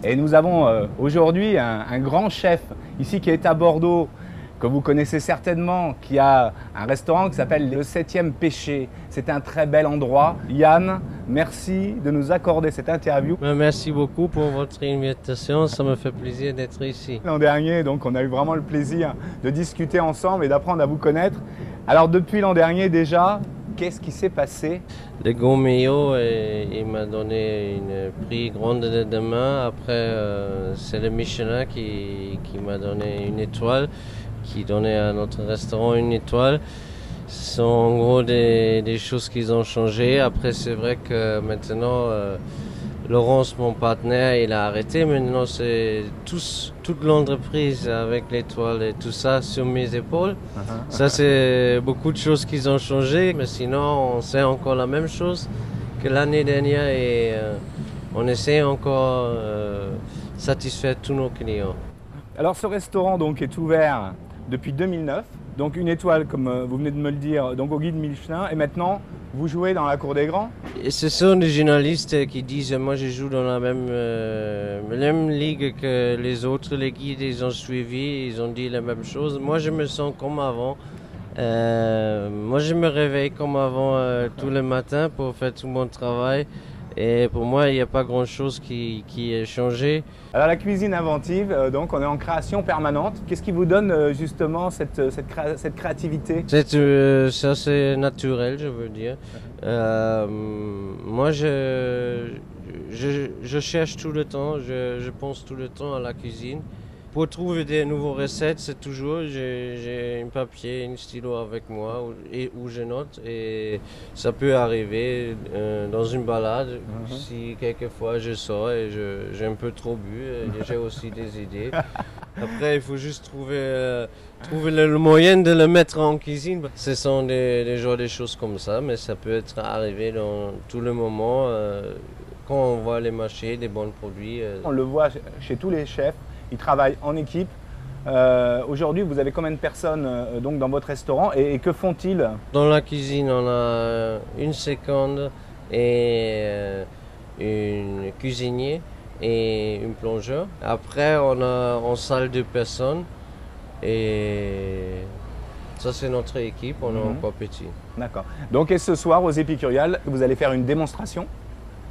Et nous avons aujourd'hui un grand chef ici qui est à Bordeaux, que vous connaissez certainement, qui a un restaurant qui s'appelle le 7e Péché. C'est un très bel endroit. Yann, merci de nous accorder cette interview. Merci beaucoup pour votre invitation, ça me fait plaisir d'être ici. L'an dernier, donc, on a eu vraiment le plaisir de discuter ensemble et d'apprendre à vous connaître. Alors depuis l'an dernier déjà, qu'est-ce qui s'est passé? Le Gourmillot, il m'a donné une prix grande de main. Après, c'est le Michelin qui m'a donné une étoile, qui donnait à notre restaurant une étoile. Ce sont en gros des choses qui ont changé. Après, c'est vrai que maintenant, Laurence, mon partenaire, il a arrêté. Maintenant, c'est toute l'entreprise avec l'étoile et tout ça sur mes épaules. Ça, c'est beaucoup de choses qui ont changé. Mais sinon, on sait encore la même chose que l'année dernière et on essaie encore de satisfaire tous nos clients. Alors ce restaurant donc est ouvert depuis 2009, donc une étoile comme vous venez de me le dire, donc au guide Michelin, et maintenant vous jouez dans la cour des grands. Et ce sont des journalistes qui disent moi je joue dans la même ligue que les autres, les guides ils ont suivi, ils ont dit la même chose. Moi je me sens comme avant, moi je me réveille comme avant tous les matins pour faire tout mon travail. Et pour moi, il n'y a pas grand-chose qui ait changé. Alors la cuisine inventive, donc on est en création permanente. Qu'est-ce qui vous donne justement cette créativité? C'est assez naturel, je veux dire. Moi, je cherche tout le temps, je pense tout le temps à la cuisine. Pour trouver des nouvelles recettes, c'est toujours, j'ai un papier, un stylo avec moi où je note et ça peut arriver dans une balade. Si quelquefois je sors et j'ai un peu trop bu, j'ai aussi des idées. Après, il faut juste trouver le moyen de le mettre en cuisine. Ce sont des choses comme ça, mais ça peut être arrivé dans tout le moment quand on voit les marchés, des bons produits. On le voit chez tous les chefs. Ils travaillent en équipe. Aujourd'hui, vous avez combien de personnes donc dans votre restaurant et que font-ils? Dans la cuisine, on a une seconde et une cuisinier et une plongeur. Après, on a en salle 2 personnes et ça, c'est notre équipe. On est encore petit. D'accord. Donc, et ce soir, aux Épicuriales, vous allez faire une démonstration?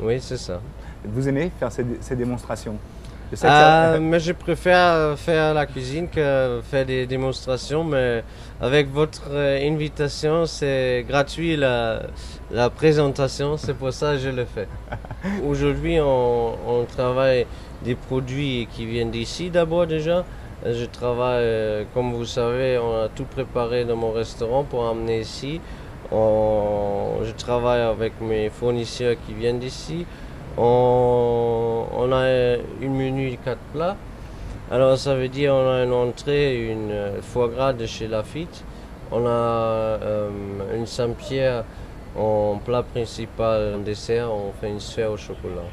Oui, c'est ça. Vous aimez faire ces démonstrations? Mais je préfère faire la cuisine que faire des démonstrations, mais avec votre invitation, c'est gratuit la présentation, c'est pour ça que je le fais. Aujourd'hui, on travaille des produits qui viennent d'ici d'abord déjà. Je travaille, comme vous savez, on a tout préparé dans mon restaurant pour amener ici. Je travaille avec mes fournisseurs qui viennent d'ici. On a une menu de 4 plats. Alors ça veut dire on a une entrée, une foie gras de chez Lafitte. On a une Saint-Pierre en plat principal, en dessert, on fait une sphère au chocolat.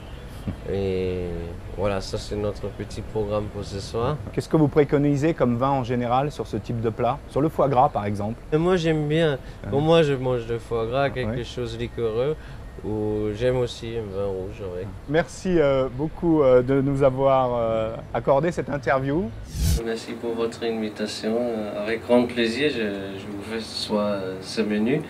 Et voilà, ça c'est notre petit programme pour ce soir. Qu'est-ce que vous préconisez comme vin en général sur ce type de plat? Sur le foie gras par exemple? Et moi j'aime bien, pour moi je mange le foie gras, quelque chose de liquoreux. Ou j'aime aussi un vin rouge. Ouais. Merci beaucoup de nous avoir accordé cette interview. Merci pour votre invitation. Avec grand plaisir, je vous fais ce soir ce menu.